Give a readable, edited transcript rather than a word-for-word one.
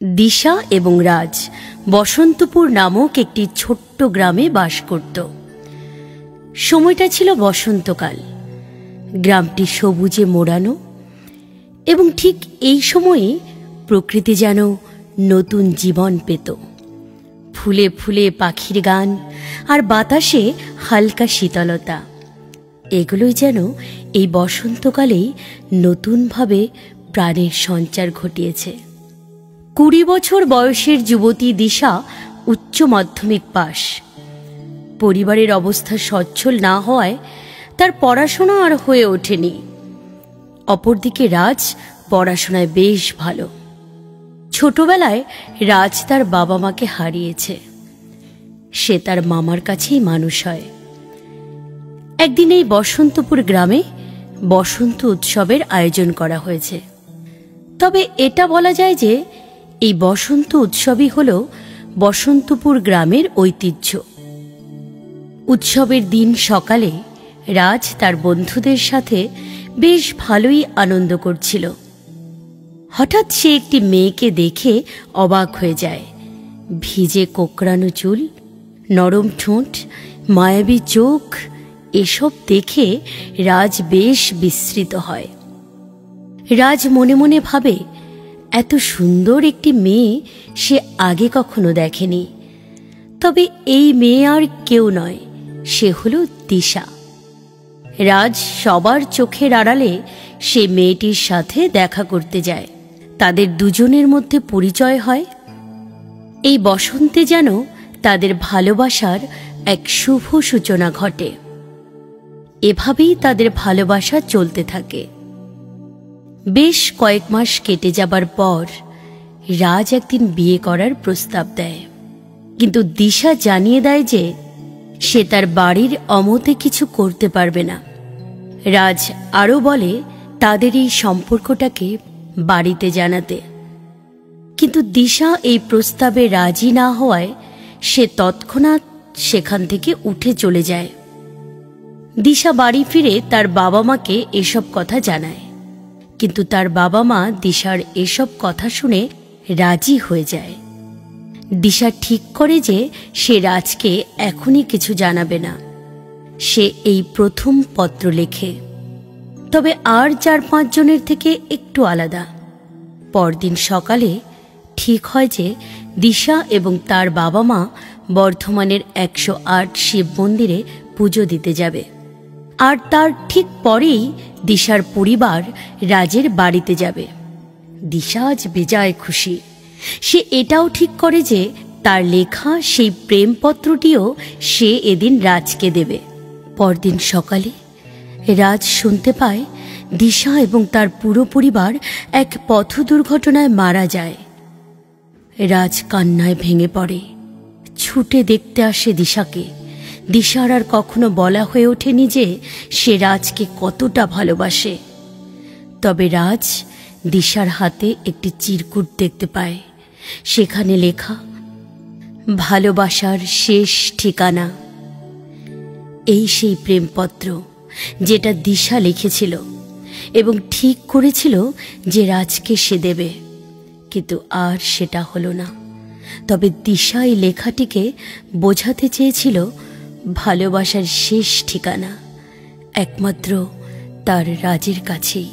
দিশা এবং রাজ বসন্তপুর নামক একটি ছোট্ট গ্রামে বাস করত। সময়টা ছিল বসন্তকাল। গ্রামটি সবুজে মোড়ানো এবং ঠিক এই সময়ে প্রকৃতি যেন নতুন জীবন পেত। ফুলে ফুলে পাখির গান আর বাতাসে হালকা শীতলতা, এগুলোই যেন এই বসন্তকালেই নতুনভাবে প্রাণের সঞ্চার ঘটিয়েছে। 20 বছর বয়সের যুবতী দিশা উচ্চ মাধ্যমিক পাশ। পরিবারের অবস্থা সচ্ছল না হওয়ায় তার পড়াশোনা আর হয়ে ওঠেনি। অপরদিকে রাজ পড়াশোনায় বেশ ভালো। ছোটবেলায় রাজ তার বাবা মাকে হারিয়েছে। সে তার মামার কাছেই মানুষ হয়। একদিন এই বসন্তপুর গ্রামে বসন্ত উৎসবের আয়োজন করা হয়েছে। তবে এটা বলা যায় যে এই বসন্ত উৎসবই হল বসন্তপুর গ্রামের ঐতিহ্য। উৎসবের দিন সকালে রাজ তার বন্ধুদের সাথে বেশ ভালোই আনন্দ করছিল। হঠাৎ সে একটি মেয়েকে দেখে অবাক হয়ে যায়। ভিজে কোকড়ানো চুল, নরম ঠোঁট, মায়াবী চোখ, এসব দেখে রাজ বেশ বিস্মিত হয়। রাজ মনে মনে ভাবে, এত সুন্দর একটি মেয়ে সে আগে কখনো দেখেনি। তবে এই মেয়ে আর কেউ নয়, সে হলো দিশা। রাজ সবার চোখের আড়ালে সে মেয়েটির সাথে দেখা করতে যায়। তাদের দুজনের মধ্যে পরিচয় হয়। এই বসন্তে যেন তাদের ভালোবাসার এক শুভ সূচনা ঘটে। এভাবেই তাদের ভালোবাসা চলতে থাকে। বেশ কয়েক মাস কেটে যাবার পর রাজ একদিন বিয়ে করার প্রস্তাব দেয়, কিন্তু দিশা জানিয়ে দেয় যে সে তার বাড়ির অমতে কিছু করতে পারবে না। রাজ আরও বলে তাদের এই সম্পর্কটাকে বাড়িতে জানাতে, কিন্তু দিশা এই প্রস্তাবে রাজি না হওয়ায় সে তৎক্ষণাৎ সেখান থেকে উঠে চলে যায়। দিশা বাড়ি ফিরে তার বাবা মাকে এসব কথা জানায়, কিন্তু তার বাবা মা দিশার এসব কথা শুনে রাজি হয়ে যায়। দিশা ঠিক করে যে সে রাজকে এখনই কিছু জানাবে না। সে এই প্রথম পত্র লেখে, তবে আর 4-5 জনের থেকে একটু আলাদা। পরদিন সকালে ঠিক হয় যে দিশা এবং তার বাবা মা বর্ধমানের 108 শিব মন্দিরে পুজো দিতে যাবে। আর তার ঠিক পরেই দিশার পরিবার রাজের বাড়িতে যাবে। দিশা আজ বেজায় খুশি। সে এটাও ঠিক করে যে তার লেখা সেই প্রেমপত্রটিও সে এদিন রাজকে দেবে। পরদিন সকালে রাজ শুনতে পায় দিশা এবং তার পুরো পরিবার এক পথ দুর্ঘটনায় মারা যায়। রাজ কান্নায় ভেঙে পড়ে, ছুটে দেখতে আসে দিশাকে। দিশার আর কখনো বলা হয়ে ওঠেনি যে সে রাজকে কতটা ভালোবাসে। তবে রাজ দিশার হাতে একটি চিরকুট দেখতে পায়। সেখানে লেখা, ভালোবাসার শেষ ঠিকানা। এই সেই প্রেমপত্র যেটা দিশা লিখেছিল এবং ঠিক করেছিল যে রাজকে সে দেবে, কিন্তু আর সেটা হলো না। তবে দিশা এই লেখাটিকে বোঝাতে চেয়েছিল ভালোবাসার শেষ ঠিকানা একমাত্র তার রাজের কাছেই।